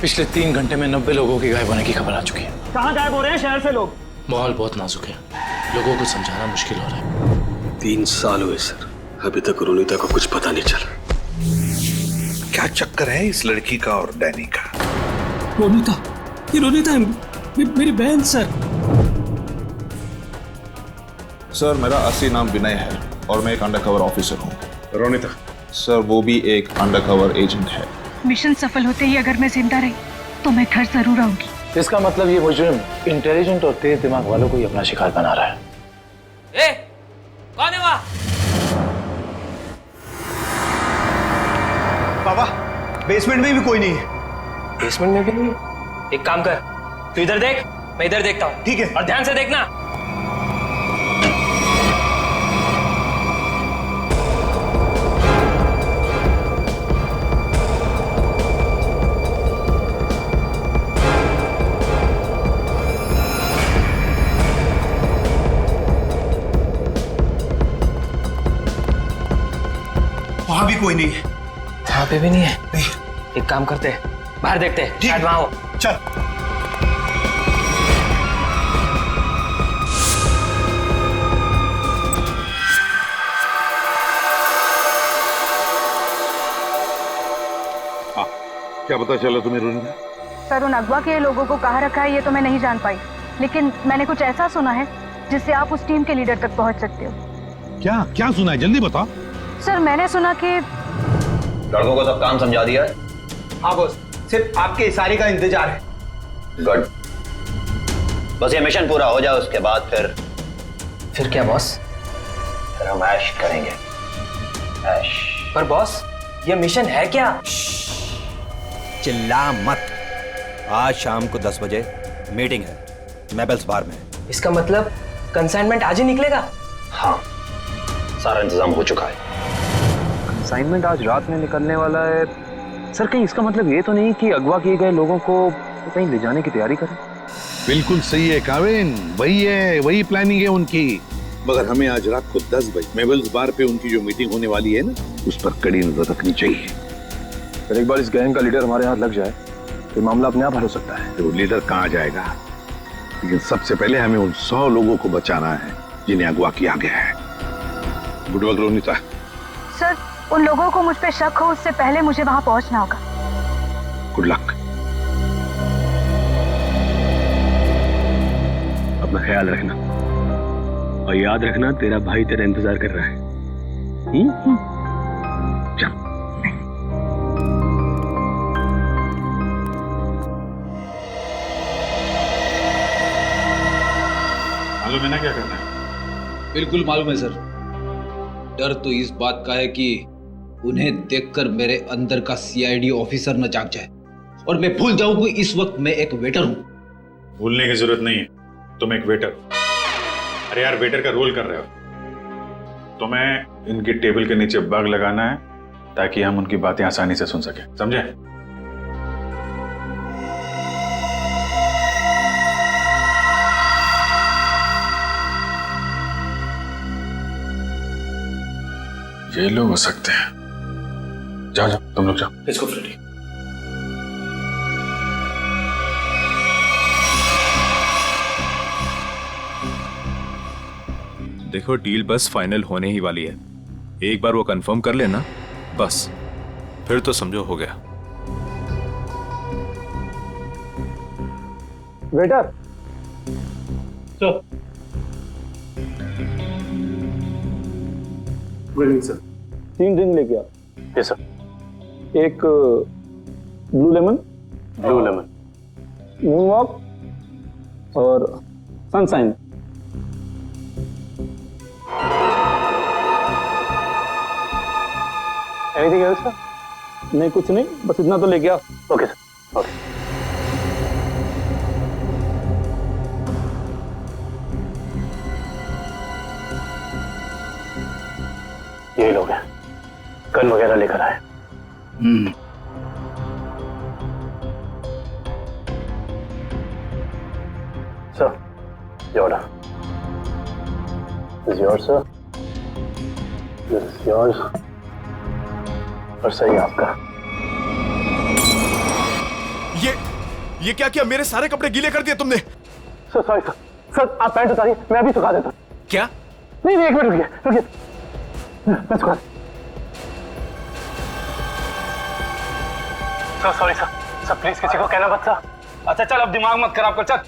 पिछले 3 घंटे में 90 लोगों के गायब होने की खबर आ चुकी है। कहाँ गायब हो रहे हैं शहर से लोग? माहौल बहुत नाजुक है, लोगों को समझाना मुश्किल हो रहा है। 3 साल हुए सर, अभी तक रोनिता को कुछ पता नहीं चला। क्या चक्कर है इस लड़की का और डैनी का? रोनिता, ये रोनिता है, मेरी बहन सर। सर मेरा असली नाम विनय है और मैं एक अंडरकवर ऑफिसर हूँ। रोनिता? सर वो भी एक अंडरकवर एजेंट है। मिशन सफल होते ही अगर मैं जिंदा रही तो मैं घर जरूर आऊंगी। इसका मतलब ये मुजरिम इंटेलिजेंट और तेज दिमाग वालों को ही अपना शिकार बना रहा है। ए, कौन है वहाँ? पापा, बेसमेंट में भी कोई नहीं है। बेसमेंट में भी नहीं? एक काम कर, तू इधर देख, मैं इधर देखता हूँ। ठीक है। और ध्यान से देखना। वहां भी कोई नहीं है। वहां पे भी नहीं है? नहीं। एक काम करते हैं, बाहर देखते हैं, शायद वहां हो। चल। क्या पता चला तुम्हें रोनिता? सर उन अगवा के लोगों को कहाँ रखा है ये तो मैं नहीं जान पाई, लेकिन मैंने कुछ ऐसा सुना है जिससे आप उस टीम के लीडर तक पहुंच सकते हो। क्या क्या सुना है, जल्दी बताओ। सर मैंने सुना कि लड़कों को सब काम समझा दिया है। हाँ बॉस, सिर्फ आपके इशारे का इंतजार है। गुड, बस ये मिशन पूरा हो जाए उसके बाद फिर क्या बॉस? फिर हम ऐश करेंगे। ऐश। पर बॉस, ये मिशन है क्या? चिल्ला मत। आज शाम को 10 बजे मीटिंग है मेबल्स बार में। इसका मतलब कंसाइनमेंट आज ही निकलेगा? हाँ, सारा इंतजाम हो चुका है। असाइनमेंट आज रात में निकलने वाला है। सर कहीं इसका मतलब ये तो नहीं कि अगवा किए गए लोगों को कहीं ले जाने की तैयारी करें? बिल्कुल सही है काविन, वही है, वही प्लानिंग है उनकी। मगर हमें आज रात को 10 बजे मेबल्स बार पे उनकी जो मीटिंग होने वाली है ना, उस पर कड़ी नजर रखनी चाहिए। सर एक बार इस गैंग का लीडर हमारे हाथ लग जाए तो मामला अपने आप हल हो सकता है। तो लीडर कहाँ जाएगा, लेकिन सबसे पहले हमें उन 100 लोगों को बचाना है जिन्हें अगवा किया गया है। Good work Ronita. सर उन लोगों को मुझ पे शक हो उससे पहले मुझे वहां पहुंचना होगा। Good luck. अपना ख्याल रखना और याद रखना तेरा भाई तेरा इंतजार कर रहा है। चल। मालूम है ना क्या करना है? बिल्कुल मालूम है सर। डर तो इस बात का है कि उन्हें देखकर मेरे अंदर का सीआईडी ऑफिसर न जाग जाए और मैं भूल जाऊं कि इस वक्त मैं एक वेटर हूं। भूलने की जरूरत नहीं है, तुम एक वेटर हो। अरे यार, वेटर का रोल कर रहे हो। तुम्हें इनकी टेबल के नीचे बग लगाना है ताकि हम उनकी बातें आसानी से सुन सके, समझे? ये लोग हो सकते हैं। जाओ जाओ, तुम लोग जाओ। Let's go Freddy. देखो, डील बस फाइनल होने ही वाली है। एक बार वो कंफर्म कर लेना बस, फिर तो समझो हो गया। Waiter sir. Good evening sir. 3 drink लेके आ। Yes sir. एक ब्लू लेमन, मून वॉक और सनशाइन। Anything else sir? नहीं कुछ नहीं, बस इतना तो लेके आओ। Okay sir, okay. ये लोग हैं, गन वगैरह लेकर आए। सर, ये order. This is yours, sir. This is yours. और सही आपका। ये क्या किया? मेरे सारे कपड़े गीले कर दिए तुमने। सर सॉरी सर, सर आप पैंट उतारिए, मैं अभी सुखा देता हूँ। क्या? नहीं नहीं, एक मिनट रुकिए रुकिए, मैं सुखा। Sir sorry sir, sir please किसी को कहना मत सर। अच्छा चल, अब दिमाग मत खराब कर, चल।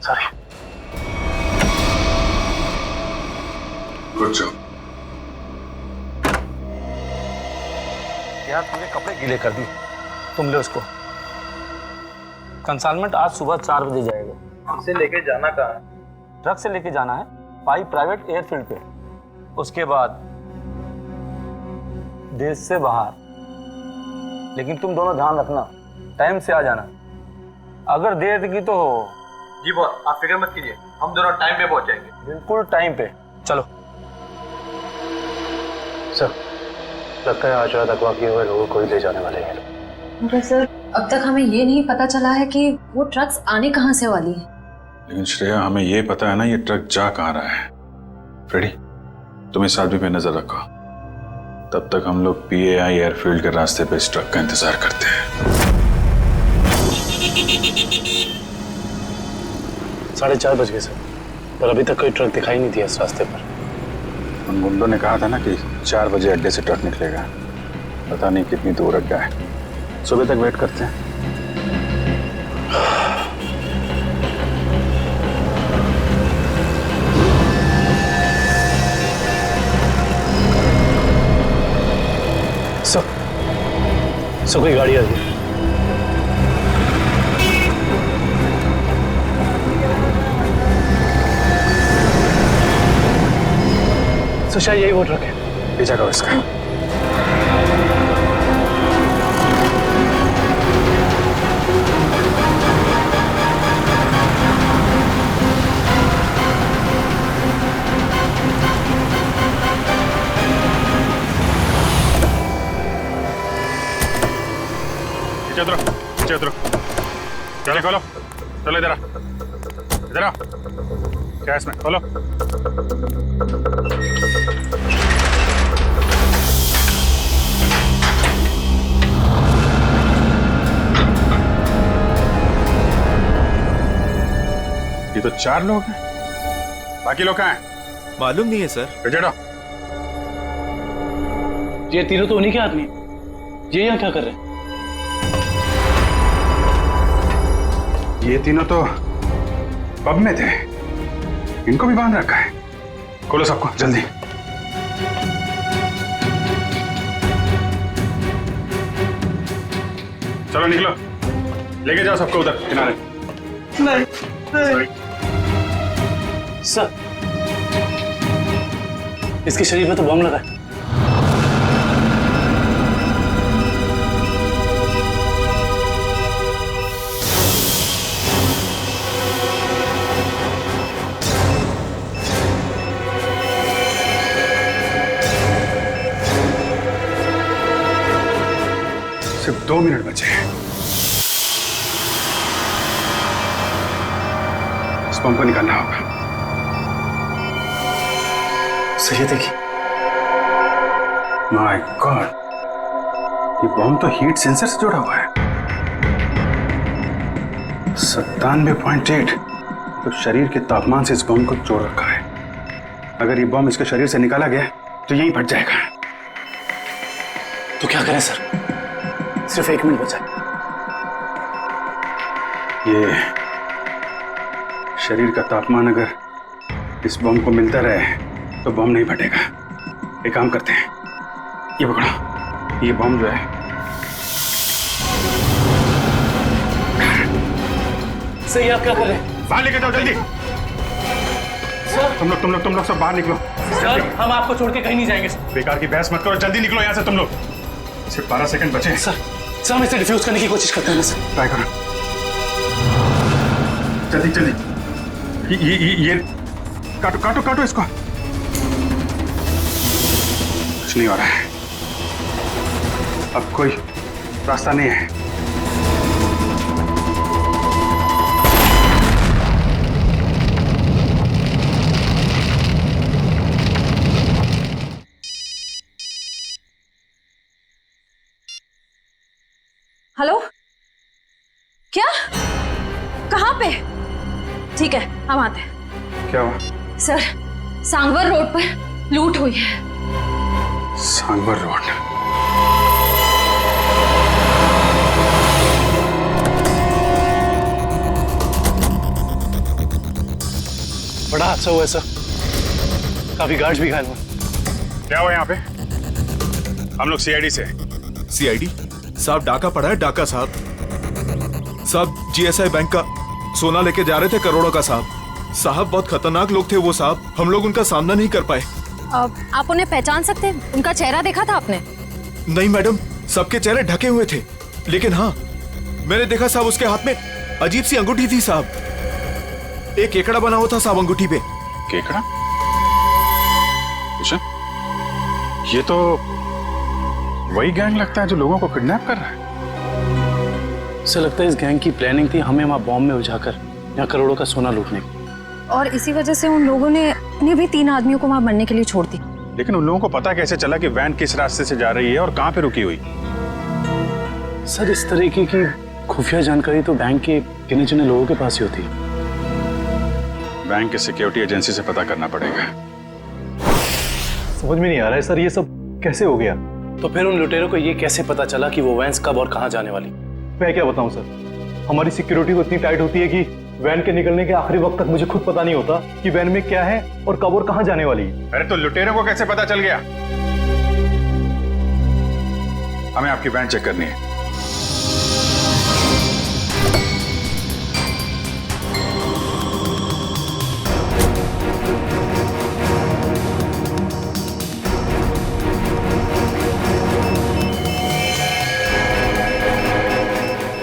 सॉरी। Good job. यार तुमने कपड़े गीले कर दिए, तुम ले उसको। कंसाइनमेंट आज सुबह 4 बजे जाएगा। इसे लेके जाना कहाँ है? ट्रक से लेके जाना है पाई प्राइवेट एयरफील्ड पे, उसके बाद देश से बाहर। लेकिन तुम दोनों ध्यान रखना, टाइम से आ जाना। अगर देर की तो जी बॉस, आप फिक्र मत कीजिए, हम दोनों टाइम पे पहुंचेंगे। बिल्कुल टाइम पे। चलो। सर लगता है आज रात अगवा किए हुए लोगों को ही ले जाने वाले हैं। मगर सर अब तक हमें ये नहीं पता चला है कि वो ट्रक्स आने कहाँ से वाली है। लेकिन श्रेया, हमें ये पता है ना ये ट्रक जा कहाँ रहा है। फ्रेडी, तुम इस आदमी पे नजर रखो, तब तक हम लोग PAI एयरफील्ड के रास्ते पे इस ट्रक का इंतजार करते हैं। 4:30 बज गए सर, पर अभी तक कोई ट्रक दिखाई नहीं दिया इस रास्ते पर। उन गुंडों ने कहा था ना कि 4 बजे अड्डे से ट्रक निकलेगा, पता नहीं कितनी दूर अड्डा है। सुबह तक वेट करते हैं। सर कोई गाड़ी आ गई। सर शायद यही वो ट्रक है। पीछा करो इसका। उतरो, चलो खोलो, चलो इधर आ, क्या इसमें खोलो। ये तो 4 लोग हैं, बाकी लोग कहाँ हैं? मालूम नहीं है सर। बेचो। ये तीनों तो उन्हीं के आदमी, ये यहाँ क्या कर रहे हैं? ये तीनों तो पब में थे, इनको भी बांध रखा है। खोलो सबको जल्दी। चलो निकलो, लेके जाओ सबको उधर किनारे। नहीं सर, इसके शरीर में तो बम लगा है। सिर्फ 2 मिनट बचे हैं। इस बम को निकालना होगा। सही देखिए। माय गॉड, ये बम तो हीट सेंसर से जुड़ा हुआ है। 97.8, तो शरीर के तापमान से इस बम को जोड़ रखा है। अगर ये बम इसके शरीर से निकाला गया तो यहीं फट जाएगा। तो क्या करें सर, सिर्फ 1 मिनट बचा। ये शरीर का तापमान अगर इस बम को मिलता रहे तो बम नहीं फटेगा। एक काम करते हैं, ये पकड़ो, ये बम जो है सही। आप क्या कर रहे हैं? बाहर लेके जाओ जल्दी। सर तुम लोग सब बाहर निकलो। सर हम आपको छोड़ के कहीं नहीं जाएंगे। बेकार की बहस मत करो, जल्दी निकलो यहाँ से तुम लोग। सिर्फ 12 सेकंड बचे हैं। सर हम इसे डिफ्यूज करने की कोशिश करते हैं ना सर। ट्राई करो जल्दी। ये काटो इसको। कुछ नहीं हो रहा है, अब कोई रास्ता नहीं है। हेलो ठीक है, हम आते हैं। क्या हुआ? सर, सांगवर रोड पर लूट हुई है। सांगवर रोड? बड़ा हादसा हुआ है सर, काफी गार्ड्स भी घायल हुए। क्या हुआ यहाँ पे? हम लोग सीआईडी से। सीआईडी साहब, डाका पड़ा है, डाका साहब। साहब जीएसआई बैंक का सोना लेके जा रहे थे, करोड़ों का साहब। साहब बहुत खतरनाक लोग थे वो साहब, हम लोग उनका सामना नहीं कर पाए। आप उन्हें पहचान सकते हैं? उनका चेहरा देखा था आपने? नहीं मैडम, सबके चेहरे ढके हुए थे, लेकिन हाँ मैंने देखा साहब उसके हाथ में अजीब सी अंगूठी थी साहब। एक केकड़ा बना हुआ था साहब अंगूठी पे। केकड़ा? अच्छा, ये तो वही गैंग लगता है जो लोगों को किडनैप कर रहा है। सर लगता है इस गैंग की प्लानिंग थी हमें वहां बॉम्ब में उलझाकर यहाँ करोड़ों का सोना लूटने की, और इसी वजह से उन लोगों ने इन्हें भी 3 आदमियों को वहां मरने के लिए छोड़ दी। लेकिन उन लोगों को पता कैसे चला कि वैन किस रास्ते से जा रही है और कहां पे रुकी हुई? सर इस तरीके की खुफिया जानकारी तो बैंक के गिने चुने लोगों के पास ही होती है। बैंक के सिक्योरिटी एजेंसी से पता करना पड़ेगा। समझ में नहीं आ रहा है सर, ये सब कैसे हो गया? तो फिर उन लुटेरों को ये कैसे पता चला कि वो वैन कब और कहां जाने वाली? मैं क्या बताऊं सर, हमारी सिक्योरिटी तो इतनी टाइट होती है कि वैन के निकलने के आखिरी वक्त तक मुझे खुद पता नहीं होता कि वैन में क्या है और कब और कहां जाने वाली है। अरे तो लुटेरों को कैसे पता चल गया? हमें आपकी वैन चेक करनी है।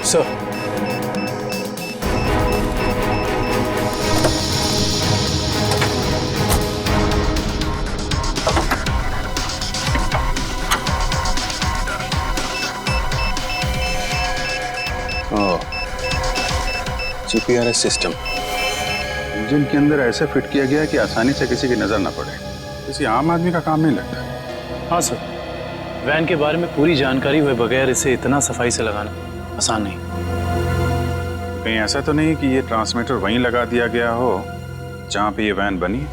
सर जीपीआरएस सिस्टम इंजन के अंदर ऐसे फिट किया गया है कि आसानी से किसी की नजर ना पड़े। किसी आम आदमी का काम नहीं लगता। हाँ सर, वैन के बारे में पूरी जानकारी हुए बगैर इसे इतना सफाई से लगाना आसान नहीं। कहीं ऐसा तो नहीं कि ये ट्रांसमीटर वहीं लगा दिया गया हो जहां पे ये वैन बनी?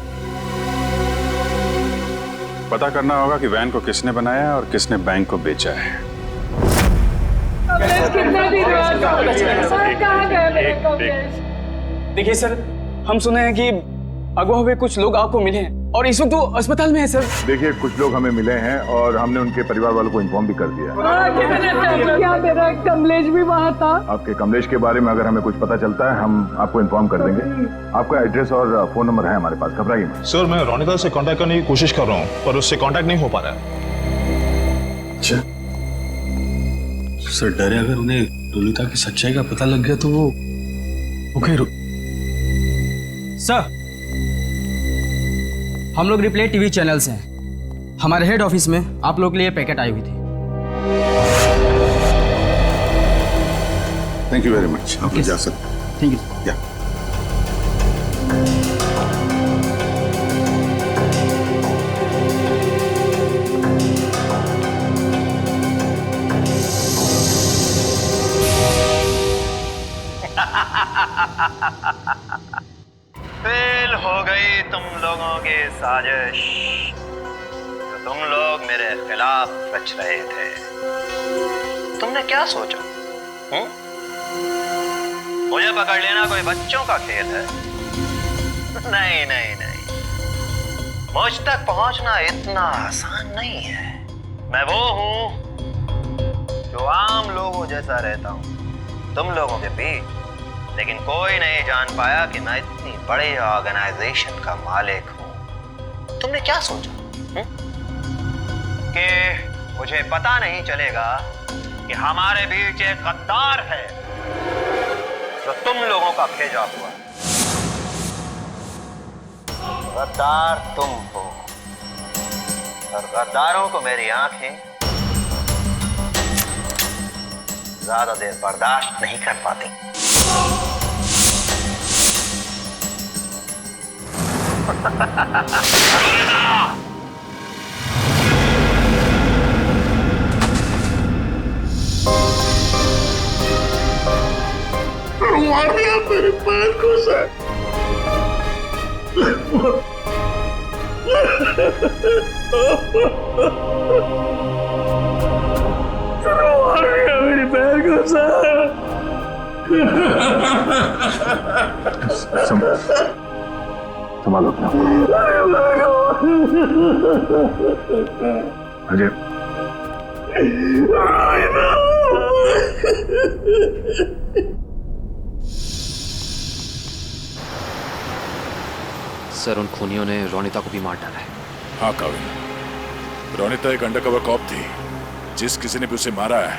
पता करना होगा कि वैन को किसने बनाया और किसने बैंक को बेचा है। देखिए सर, हम सुने हैं कि अगवा हुए कुछ लोग आपको मिले हैं और इस वक्त वो अस्पताल में है सर। देखिए कुछ लोग हमें मिले हैं और हमने उनके परिवार वालों को इन्फॉर्म भी कर दिया। क्या मेरा कमलेश भी वहाँ था? आपके कमलेश के बारे में अगर हमें कुछ पता चलता है हम आपको इन्फॉर्म कर देंगे। आपका एड्रेस और फोन नंबर है हमारे पास, घबराइए मत। सर मैं रोनिका से कांटेक्ट करने की कोशिश कर रहा हूँ पर उससे कांटेक्ट नहीं हो पा रहा है। अच्छा सर, डरे अगर उन्हें रोनिका की सच्चाई का पता लग गया तो वो फिर। सर हम लोग रिप्ले टीवी चैनल से हैं। हमारे हेड ऑफिस में आप लोग के लिए पैकेट आई हुई थी। Thank you very much. आप जा सकते हैं। Thank you. फेल हो गई तुम लोगों की साजिश जो तुम लोग मेरे खिलाफ रच रहे थे। तुमने क्या सोचा? मुझे पकड़ लेना कोई बच्चों का खेल है? नहीं नहीं नहीं, मुझ तक पहुंचना इतना आसान नहीं है। मैं वो हूं जो आम लोगों जैसा रहता हूं तुम लोगों के बीच, लेकिन कोई नहीं जान पाया कि मैं इतनी बड़े ऑर्गेनाइजेशन का मालिक हूं। तुमने क्या सोचा कि मुझे पता नहीं चलेगा कि हमारे बीच एक गद्दार है जो तुम लोगों का भेजा हुआ? गद्दार तुम हो और गद्दारों को मेरी आंखें ज्यादा देर बर्दाश्त नहीं कर पाती। मार दिया मेरे पैर को सर। मेरी बहन को संभालो अपना अजय। सर, उन खूनियों ने रोनिता को भी मार डाला है। हाँ काविन, रोनिता एक अंडरकवर कॉप थी। जिस किसी ने भी उसे मारा है,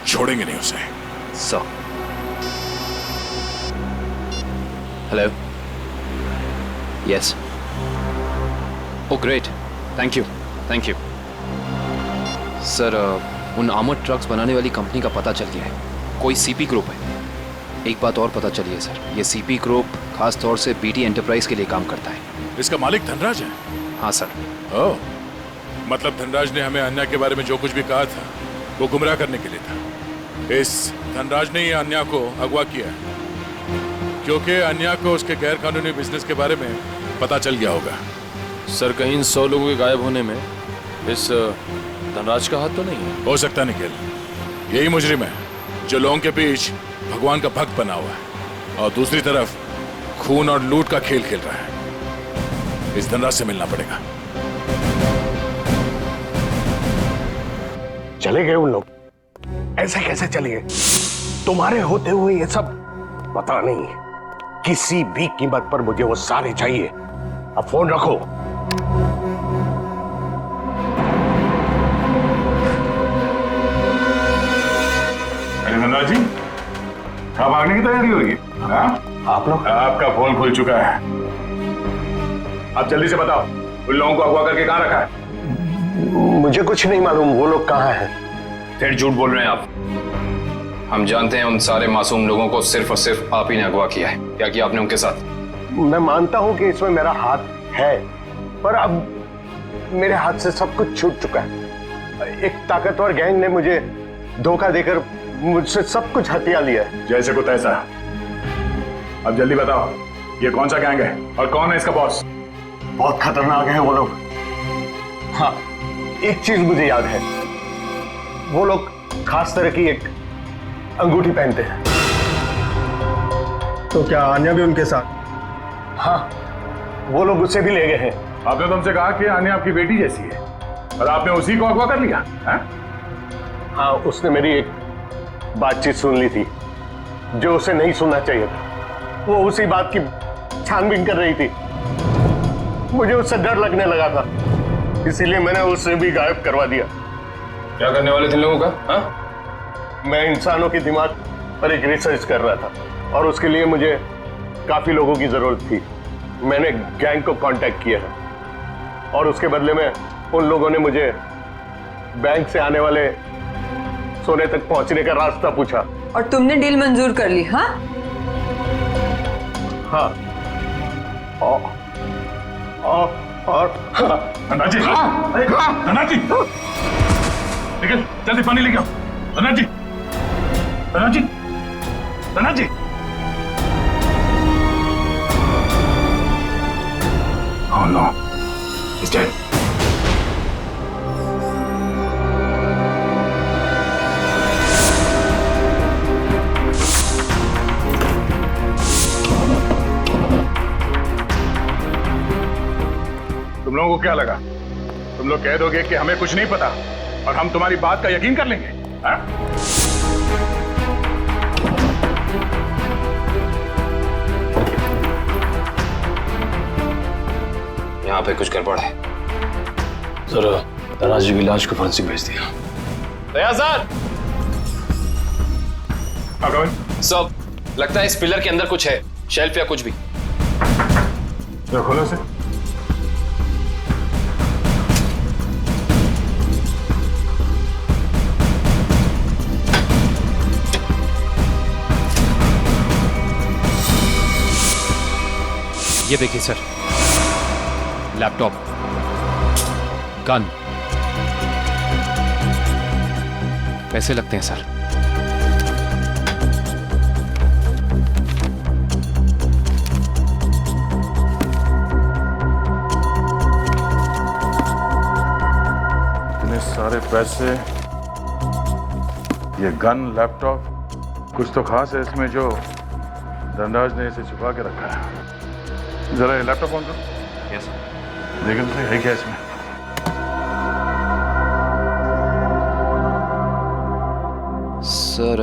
छोड़ेंगे नहीं उसे। Sir, hello, yes, oh great, thank you, thank you. Sir, उन आर्मर्ड ट्रक्स बनाने वाली कंपनी का पता चल गया है। कोई सीपी ग्रुप है। एक बात और पता चली है सर, ये सीपी ग्रुप खास तौर से बीटी एंटरप्राइज के लिए काम करता है। इसका मालिक धनराज है? हाँ सर। ओह, मतलब धनराज ने हमें अन्या के बारे में जो कुछ भी कहा था वो गुमराह करने के लिए था। इस धनराज ने ही अन्या को अगवा किया है, क्योंकि अन्या को उसके गैर कानूनी बिजनेस के बारे में पता चल गया होगा। सर, कहीं इन 100 लोगों के गायब होने में इस धनराज का हाथ तो नहीं है? हो सकता निखिल, यही मुजरिम है जो लोगों के बीच भगवान का भक्त बना हुआ है और दूसरी तरफ खून और लूट का खेल खेल रहा है। इस धनराज से मिलना पड़ेगा। चले गए उन लोग? ऐसे कैसे चले गए? तुम्हारे होते हुए ये सब? पता नहीं, किसी भी कीमत पर मुझे वो सारे चाहिए। अब फोन रखो। अरे धनराज जी, कहाँ भागने की तैयारी होगी? आप लोग? आपका फोन खुल चुका है। आप जल्दी से बताओ, उन लोगों को अगवा करके कहाँ रखा है? मुझे कुछ नहीं मालूम वो लोग कहाँ हैं। फिर झूठ बोल रहे हैं आप। हम जानते हैं उन सारे मासूम लोगों को सिर्फ और सिर्फ आप ही ने अगवा किया है। क्या किया आपने उनके साथ? मैं मानता हूं कि इसमें मेरा हाथ है, पर अब मेरे हाथ से सब कुछ छूट चुका है। एक ताकतवर गैंग ने मुझे धोखा देकर मुझसे सब कुछ हथिया लिया है। जैसे को तैसा। अब जल्दी बताओ, ये कौन सा गैंग है और कौन है इसका बॉस? बहुत खतरनाक है वो लोग। हाँ, एक चीज मुझे याद है, वो लोग खास तरह की एक अंगूठी पहनते हैं। तो क्या आन्या भी उनके साथ? हाँ, वो लोग उसे भी ले गए हैं। आपने तुमसे कहा कि आन्या आपकी बेटी जैसी है और आपने उसी को अगवा कर लिया है? हाँ, उसने मेरी एक बातचीत सुन ली थी जो उसे नहीं सुनना चाहिए था। वो उसी बात की छानबीन कर रही थी। मुझे उससे डर लगने लगा था, इसीलिए मैंने उसे भी गायब करवा दिया। क्या करने वाले थे लोगों का? हाँ? मैं इंसानों के दिमाग पर एक रिसर्च कर रहा था और उसके लिए मुझे काफी लोगों की जरूरत थी। मैंने गैंग को कांटेक्ट किया है और उसके बदले में उन लोगों ने मुझे बैंक से आने वाले सोने तक पहुंचने का रास्ता पूछा। और तुमने डील मंजूर कर ली? हाँ हाँ। और धनराज जी, धनराज जी, निकल, जल्दी पानी लेके आओ। धनराज जी, धनराज जी, धनराज जी। Oh no, he's dead. तुम लोगों को क्या लगा? तुम लोग कह दोगे कि हमें कुछ नहीं पता और हम तुम्हारी बात का यकीन कर लेंगे? हाँ? यहाँ पे कुछ गड़बड़ है। सर, धनराज जी की लाश को फांसी भेज दिया। दया सर, सब लगता है इस पिलर के अंदर कुछ है, शेल्फ या कुछ भी। खोलो से। ये देखिए सर, लैपटॉप, गन, पैसे लगते हैं सर। वैसे ये गन लैपटॉप कुछ तो खास है इसमें जो धनराज ने इसे छुपा के रखा है। जरा ये लैपटॉप ऑन करो। Yes sir. देखिए तो सही है क्या इसमें। सर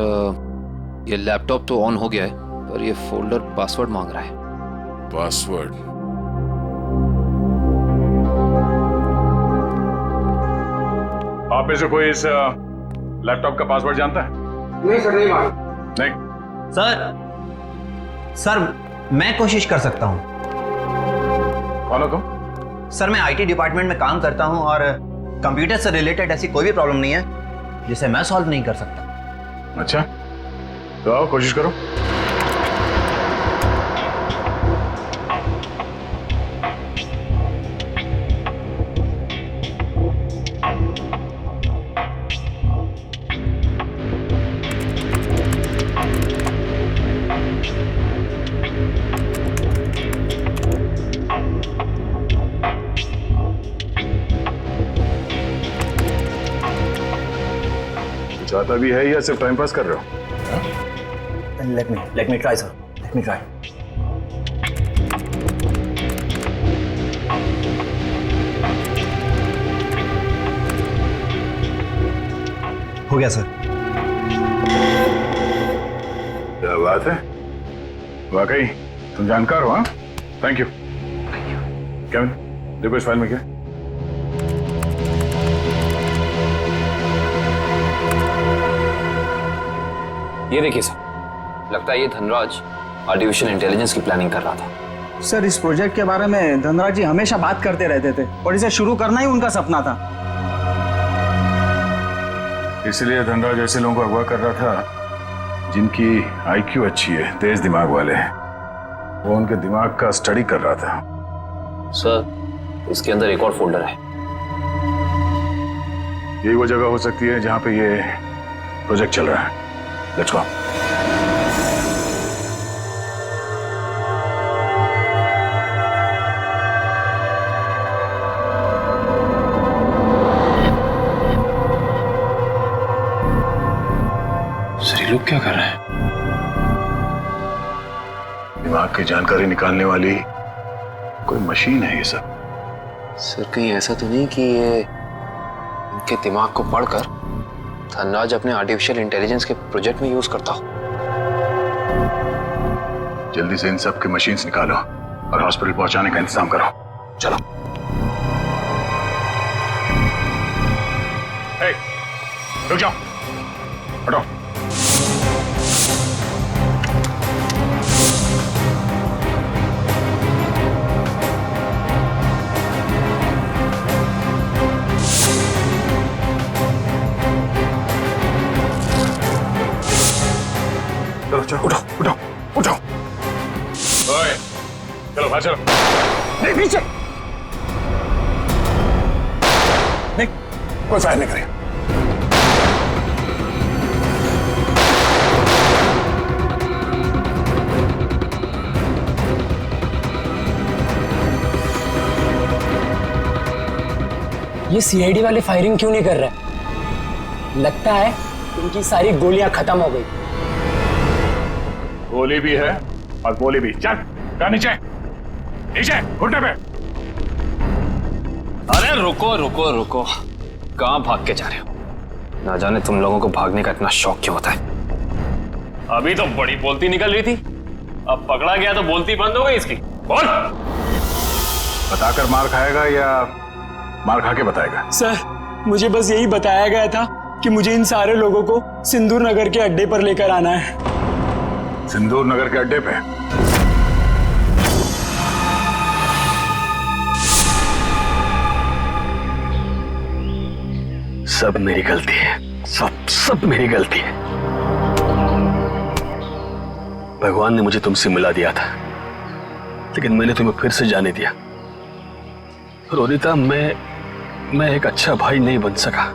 ये लैपटॉप तो ऑन हो गया है पर ये फोल्डर पासवर्ड मांग रहा है। पासवर्ड? आप में से कोई इस लैपटॉप का पासवर्ड जानता है? नहीं सर, नहीं मालूम। नहीं सर मैं कोशिश कर सकता हूँ। कौन हो तुम? सर मैं आईटी डिपार्टमेंट में काम करता हूँ और कंप्यूटर से रिलेटेड ऐसी कोई भी प्रॉब्लम नहीं है जिसे मैं सॉल्व नहीं कर सकता। अच्छा तो आओ कोशिश करो। चाहता भी है या सिर्फ टाइम पास कर रहे हो? Let me try, sir. Let me try. हो गया सर। क्या बात है, वाकई तुम जानकार हो। हाँ, थैंक यू। केविन देखो इस फाइल में क्या है? ये देखिए सर, लगता है ये धनराज आर्टिफिशियल इंटेलिजेंस की प्लानिंग कर रहा था। सर इस प्रोजेक्ट के बारे में धनराज जी हमेशा बात करते रहते थे और इसे शुरू करना ही उनका सपना था। इसलिए धनराज ऐसे लोगों को अगवा कर रहा था जिनकी आईक्यू अच्छी है, तेज दिमाग वाले हैं। वो उनके दिमाग का स्टडी कर रहा था। सर इसके अंदर एक और फोल्डर है। यही वो जगह हो सकती है जहां पे ये प्रोजेक्ट चल रहा है। Let's go. लोग क्या कर रहे हैं? दिमाग की जानकारी निकालने वाली कोई मशीन है ये सब। सर कहीं ऐसा तो नहीं कि ये इनके दिमाग को पढ़कर धनराज अपने आर्टिफिशियल इंटेलिजेंस के प्रोजेक्ट में यूज करता हो? जल्दी से इन सब के मशीन्स निकालो और हॉस्पिटल पहुंचाने का इंतजाम करो। चलो। हे, रुक जाओ, हटो। चलो उठो उठो उठो। ओए, चलो बाहर चलो। नहीं पीछे नहीं, कोई फायर नहीं करे। ये सीआईडी वाले फायरिंग क्यों नहीं कर रहे? लगता है उनकी सारी गोलियां खत्म हो गई। गोली भी है और गोली भी। चल नीचे नीचे घुटने पे। अरे रुको रुको रुको, कहाँ भाग के जा रहे हो? ना जाने तुम लोगों को भागने का इतना शौक क्यों होता है। अभी तो बड़ी बोलती निकल रही थी, अब पकड़ा गया तो बोलती बंद हो गई इसकी। बोल। बताकर मार खाएगा या मार खा के बताएगा? सर मुझे बस यही बताया गया था कि मुझे इन सारे लोगों को सिंदूर नगर के अड्डे पर लेकर आना है। सिंदूर नगर के अड्डे पे? सब मेरी गलती है, सब मेरी गलती है। भगवान ने मुझे तुमसे मिला दिया था, लेकिन मैंने तुम्हें फिर से जाने दिया। रोनिता, मैं एक अच्छा भाई नहीं बन सका।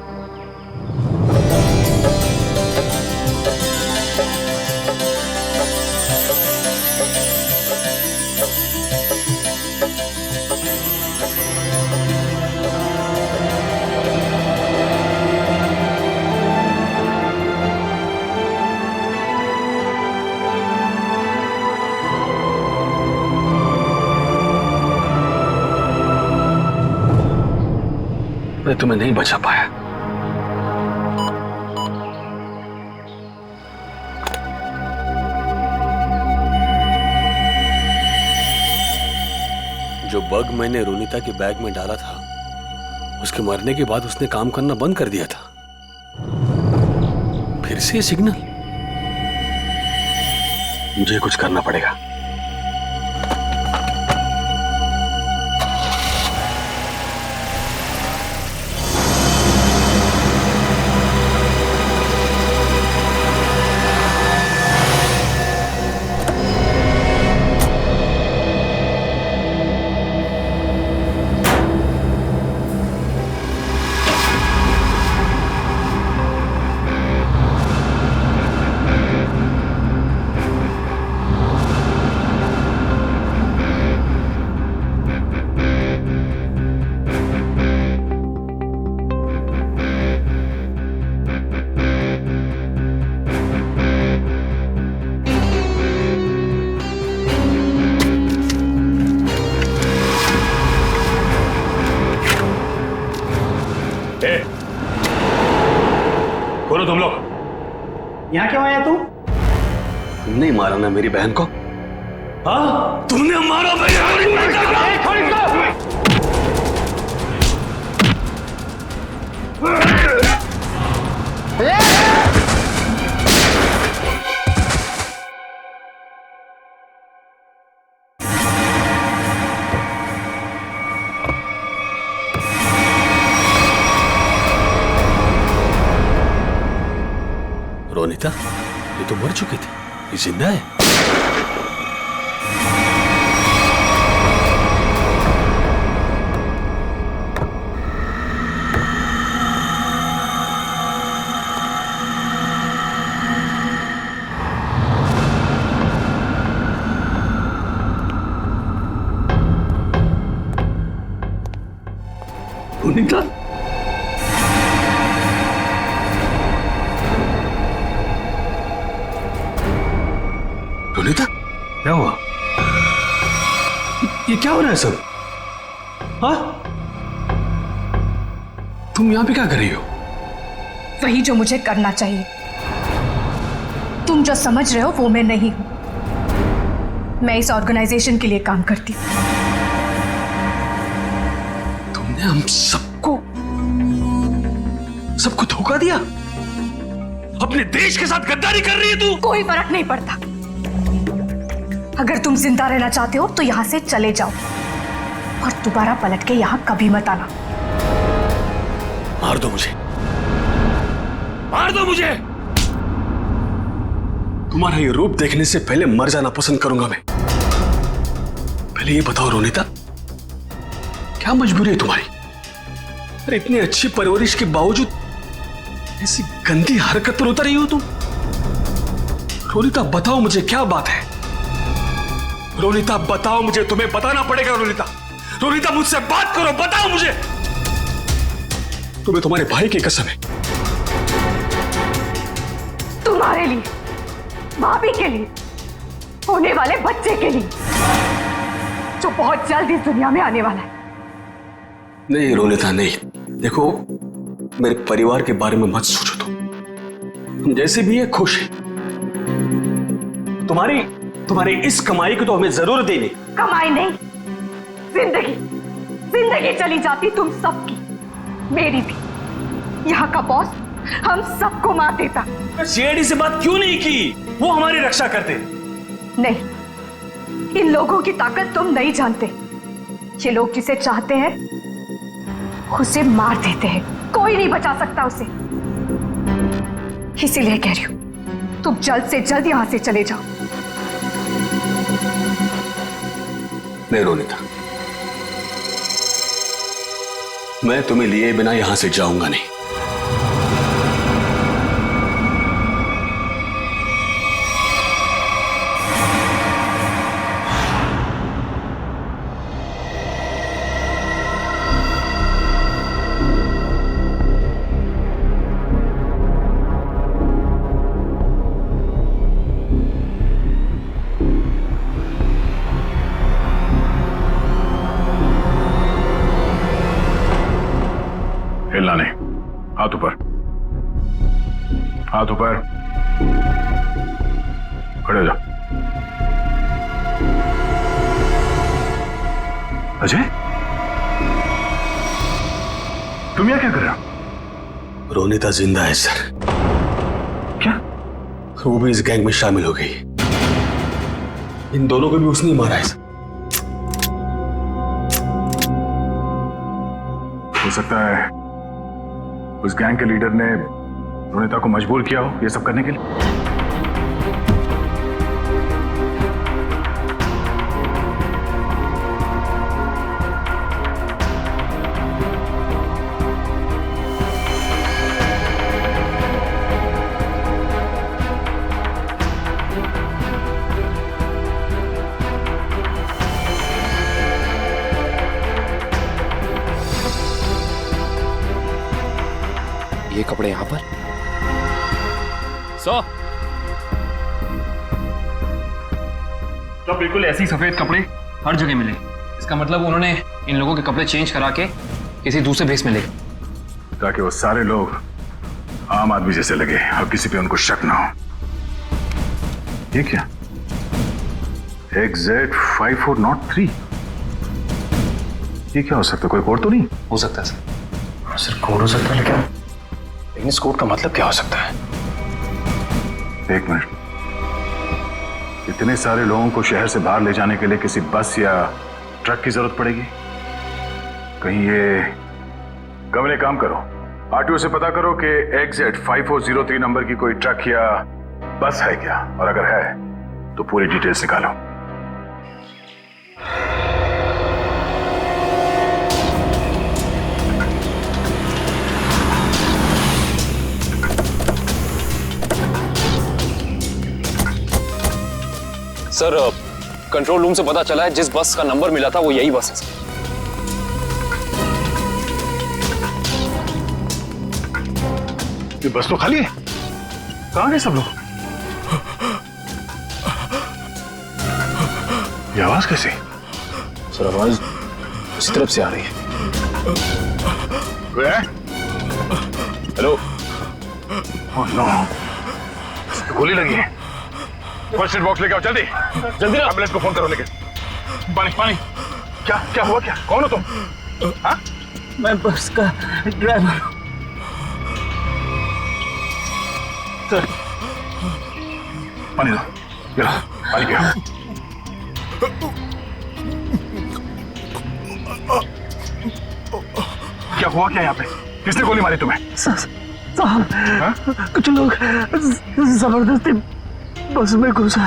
मैं तुम्हें नहीं बचा पाया। जो बग मैंने रोनिता के बैग में डाला था, उसके मरने के बाद उसने काम करना बंद कर दिया था। फिर से सिग्नल। मुझे कुछ करना पड़ेगा। बोलो तुम लोग यहाँ क्यों आया तू? तुमने मारा ना मेरी बहन को? हाँ, तुमने मारा मेरी बहन रोनिता, ये तो मर चुकी थी, ये जिंदा है। रोनिता, रोनिता, क्या हुआ? ये क्या हो रहा है सब? हाँ? तुम यहां पे क्या कर रही हो? वही जो मुझे करना चाहिए। तुम जो समझ रहे हो वो मैं नहीं हूं। मैं इस ऑर्गेनाइजेशन के लिए काम करती हूं। तुमने हम सबको धोखा दिया? अपने देश के साथ गद्दारी कर रही है तू? कोई फर्क नहीं पड़ता। अगर तुम जिंदा रहना चाहते हो तो यहां से चले जाओ और दोबारा पलट के यहां कभी मत आना। मार दो मुझे, मार दो मुझे। तुम्हारा ये रूप देखने से पहले मर जाना पसंद करूंगा मैं। पहले ये बताओ रोनिता, क्या मजबूरी है तुम्हारी? अरे इतनी अच्छी परवरिश के बावजूद ऐसी गंदी हरकत पर उतर रही हो तुम? रोनिता बताओ मुझे, क्या बात है? रोनिता बताओ मुझे, तुम्हें बताना पड़ेगा। रोनिता, रोनिता मुझसे बात करो, बताओ मुझे। तुम्हें तुम्हारे भाई की कसम है। तुम्हारे लिए, भाभी के लिए, होने वाले बच्चे के लिए जो बहुत जल्द इस दुनिया में आने वाला है। नहीं रोनिता नहीं, देखो मेरे परिवार के बारे में मत सोचो। तुम जैसे भी है खुश है। तुम्हारी इस कमाई को तो हमें जरूर देनी। कमाई नहीं, जिंदगी, जिंदगी चली जाती तुम सबकी, मेरी भी। यहाँ का बॉस हम सबको मार देता। सीआईडी से बात क्यों नहीं की? वो हमारी रक्षा करते। नहीं, इन लोगों की ताकत तुम नहीं जानते। ये लोग जिसे चाहते हैं उसे मार देते हैं, कोई नहीं बचा सकता उसे। इसीलिए कह रही हूं, तुम जल्द से जल्द यहां से चले जाओ। नहीं रोनिता, मैं तुम्हें लिए बिना यहां से जाऊंगा नहीं। हाथ ऊपर, हाथ ऊपर, खड़े हो जाओ। अजय, तुम यहाँ क्या कर रहे हो? रोनिता जिंदा है सर। क्या? वो भी इस गैंग में शामिल हो गई। इन दोनों को भी उसने ही मारा है सर। हो सकता है उस गैंग के लीडर ने रोनिता को मजबूर किया हो ये सब करने के लिए। ये कपड़े यहां पर तो बिल्कुल ऐसे ही सफेद कपड़े हर जगह मिले। इसका मतलब उन्होंने इन लोगों के कपड़े चेंज करा के किसी दूसरे भेस में ले, ताकि वो सारे लोग आम आदमी जैसे लगे और किसी पे उनको शक ना हो। ये क्या? XZ5403, ये क्या हो सकता है? कोई कोड तो नहीं हो सकता है सर। सर कोड हो सकता है, लेकिन इस कोड का मतलब क्या हो सकता है? एक मिनट, इतने सारे लोगों को शहर से बाहर ले जाने के लिए किसी बस या ट्रक की जरूरत पड़ेगी? कहीं ये कमल, एक काम करो, आरटीओ से पता करो कि XZ5403 नंबर की कोई ट्रक या बस है क्या, और अगर है तो पूरी डिटेल्स निकालो। सर, कंट्रोल रूम से पता चला है जिस बस का नंबर मिला था वो यही बस है सर। ये बस तो खाली है, कहां गए सब लोग? ये आवाज कैसी? सर आवाज उस तरफ से आ रही है। कोई है? हेलो। ओह नो, गोली लगी है। फर्स्ट एड बॉक्स लेके आओ, जल्दी जल्दी। एम्बुलेंस को फोन करो। लेके पानी पानी। क्या क्या हुआ? क्या, कौन हो तुम? हाँ? मैं बस का ड्राइवर हूं सर। पानी दो, ये लो, पानी पियो। क्या हुआ क्या यहाँ पे? किसने गोली मारी तुम्हें? साहब, कुछ लोग जबरदस्ती बस में घुसा,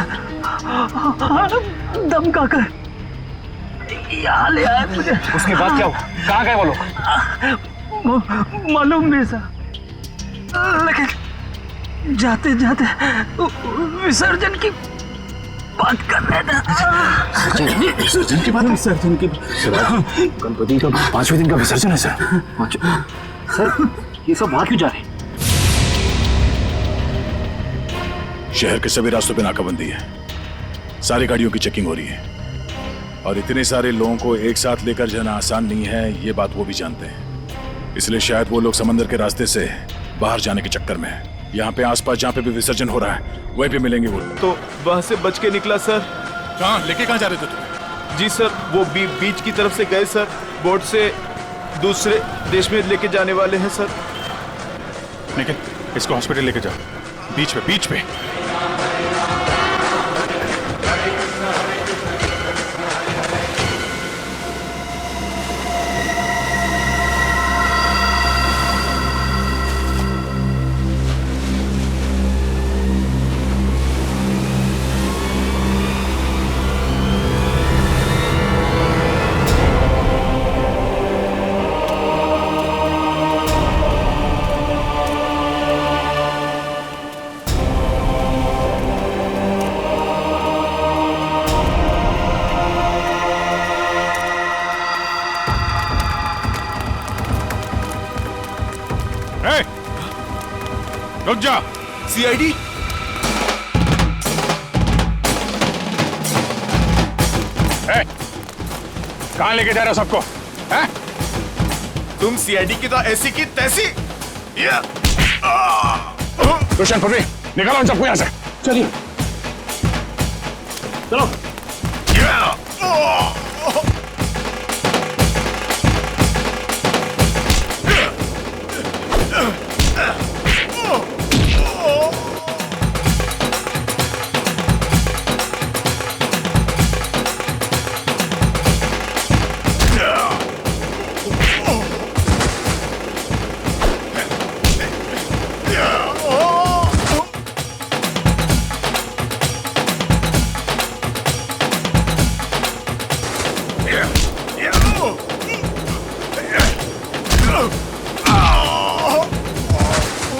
धमका कर यहाँ ले आए मुझे। उसके बाद क्या हुआ? कहाँ गए वो लोग? मालूम नहीं साहब, लेकिन जाते जाते विसर्जन की बात कर रहे थे। विसर्जन की बात? विसर्जन की? गणपति का 5वें दिन का विसर्जन है सर। सर, ये सब वहां क्यों जा रहे हैं? शहर के सभी रास्तों पे नाकाबंदी है, सारी गाड़ियों की चेकिंग हो रही है, और इतने सारे लोगों को एक साथ लेकर जाना आसान नहीं है, ये बात वो भी जानते हैं। इसलिए शायद वो लोग समंदर के रास्ते से बाहर जाने के चक्कर में है। यहाँ पे आसपास जहाँ पे भी विसर्जन हो रहा है वहीं पे मिलेंगे वो। तो वहां से बच के निकला सर। कहाँ लेके कहाँ जा रहे थे तुम? जी सर, वो बीच की तरफ से गए सर, बोट से दूसरे देश में लेके जाने वाले हैं सर। लेकिन इसको हॉस्पिटल लेके जाओ, बीच पे बीच पे। रुक जा। सीआईडी? कहां लेके जा रहे हो सबको? तुम सीआईडी की तो ऐसी की तैसी रोशन पृथ्वी निकालो इन सबको यहाँ से। चलिए चलो।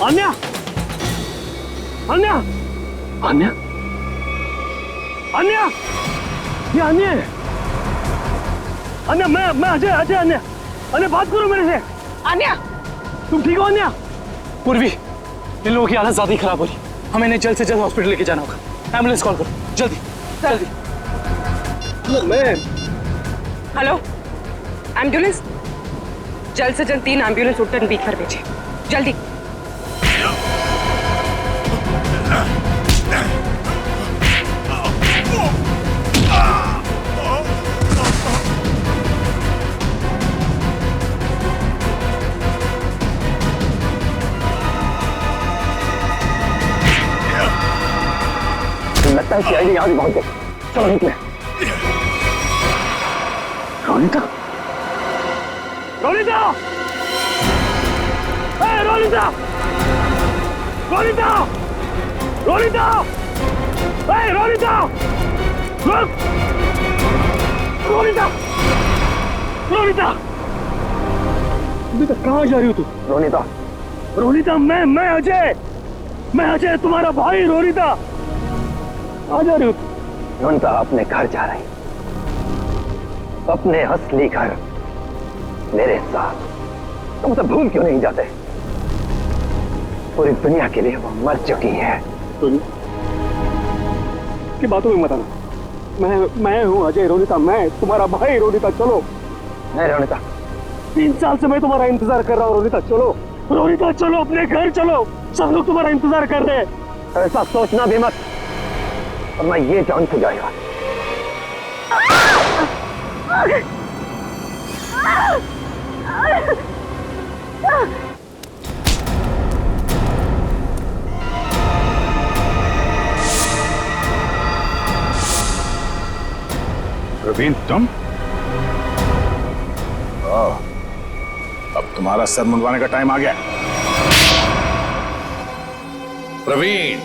अन्या अन्या अन्या अन्या ये अन्या है। अन्या मैं अजय अजय अन्या अन्या बात करो मेरे से। अन्या तुम ठीक हो अन्या? पूर्वी इन लोगों की हालत ज्यादा ही खराब हो रही, हमें इन्हें जल्द से जल्द हॉस्पिटल लेके जाना होगा। एम्बुलेंस कॉल करो जल्दी जल्दी। मैं हेलो एम्बुलेंस, जल्द से जल्द 3 एम्बुलेंस उत्तर बीच पर भेजिए जल्दी। लगता है सीआईडी यहाँ भी पहुंच गई। चलो निकले। रोनिता रोनिता रोनिता रोनिता रोनिता रोनिता रुक रोनिता रोनिता अभी तक कहाँ जा रही हो तू? रोनिता रोनिता मैं अजय तुम्हारा भाई। रोनिता आ जा रही हो? रोनिता अपने घर जा रही, अपने असली घर मेरे साथ। तुम सब भूल क्यों नहीं जाते? पूरी दुनिया के लिए वो मर चुकी है। की बातों में मत आना। मैं हूँ अजय। रोनिता मैं तुम्हारा भाई। रोनिता चलो। नहीं रोनिता, 3 साल से मैं तुम्हारा इंतजार कर रहा हूँ। रोनिता चलो, रोनिता चलो, अपने घर चलो। सब लोग तुम्हारा इंतजार कर रहे हैं। ऐसा सोचना भी मत, और मैं ये जान से जाएगा। प्रवीण तुम? अब तुम्हारा सर मुंडवाने का टाइम आ गया। प्रवीण,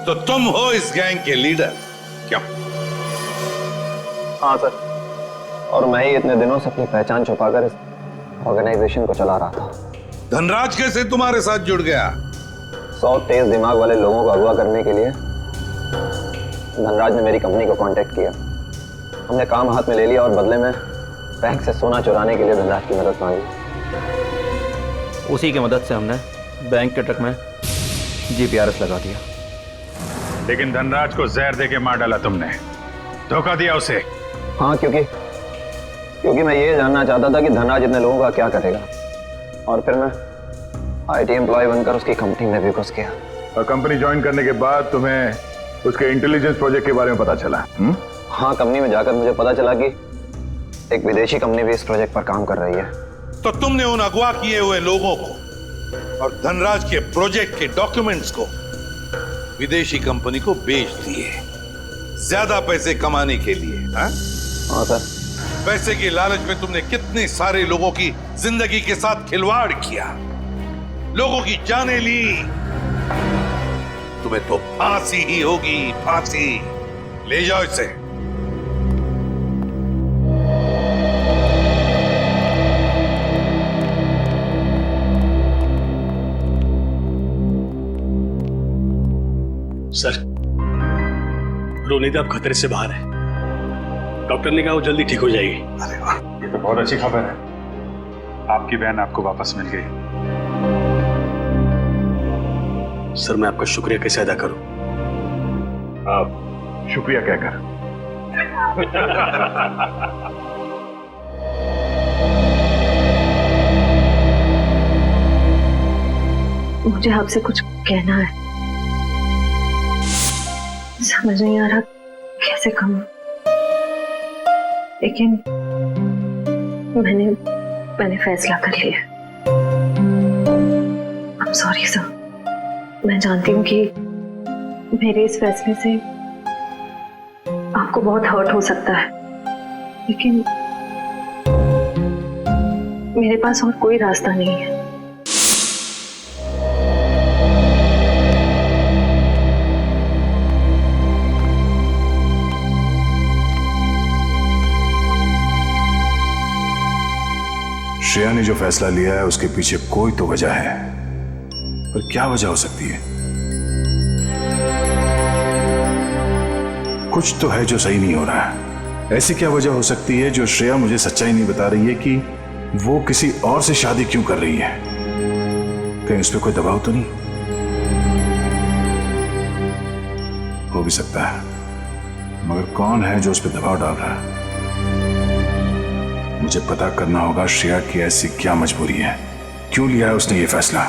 तो तुम हो इस गैंग के लीडर? क्या? हाँ सर, और मैं ही इतने दिनों से अपनी पहचान छुपाकर इस ऑर्गेनाइजेशन को चला रहा था। धनराज कैसे तुम्हारे साथ जुड़ गया? 100 तेज दिमाग वाले लोगों को अगवा करने के लिए धनराज ने मेरी कंपनी को कांटेक्ट किया। हमने काम हाथ में ले लिया और बदले में बैंक से सोना चुराने के लिए धनराज की मदद मांगी। उसी की मदद से हमने बैंक के ट्रक में जीपीआरएस लगा दिया। लेकिन धनराज को जहर देके मार डाला तुमने, धोखा दिया उसे। हाँ, क्योंकि मैं ये जानना चाहता था कि धनराज इतने लोगों का क्या करेगा, और फिर मैं आईटी एम्प्लॉय बनकर उसकी कंपनी में भी घुस गया। और कंपनी ज्वाइन करने के बाद तुम्हें उसके इंटेलिजेंस प्रोजेक्ट के बारे में पता चला? हाँ, कंपनी में जाकर मुझे पता चला कि एक विदेशी कंपनी भी इस प्रोजेक्ट पर काम कर रही है। तो तुमने उन अगवा किए हुए लोगों को और धनराज के प्रोजेक्ट के डॉक्यूमेंट्स को विदेशी कंपनी को बेच दिए, ज्यादा पैसे कमाने के लिए। हाँ सर। पैसे की लालच में तुमने कितने सारे लोगों की जिंदगी के साथ खिलवाड़ किया, लोगों की जानें ली। तुम्हें तो फांसी ही होगी, फांसी। ले जाओ इसे। सर, रोनिता अब खतरे से बाहर है। डॉक्टर ने कहा वो जल्दी ठीक हो जाएगी। अरे वाह, ये तो बहुत अच्छी खबर है। आपकी बहन आपको वापस मिल गई। सर, मैं आपका शुक्रिया कैसे अदा करूं? आप शुक्रिया कहकर। मुझे आपसे कुछ कहना है, समझ नहीं आ रहा कैसे कहूं, लेकिन मैंने फैसला कर लिया। I'm sorry सर, मैं जानती हूँ कि मेरे इस फैसले से आपको बहुत हर्ट हो सकता है, लेकिन मेरे पास और कोई रास्ता नहीं है। श्रेया ने जो फैसला लिया है उसके पीछे कोई तो वजह है, पर क्या वजह हो सकती है? कुछ तो है जो सही नहीं हो रहा है। ऐसी क्या वजह हो सकती है जो श्रेया मुझे सच्चाई नहीं बता रही है कि वो किसी और से शादी क्यों कर रही है? कहीं उस पर कोई दबाव तो नहीं? हो भी सकता है, मगर कौन है जो उस पर दबाव डाल रहा है? मुझे पता करना होगा श्रेया की ऐसी क्या मजबूरी है, क्यों लिया है उसने ये फैसला।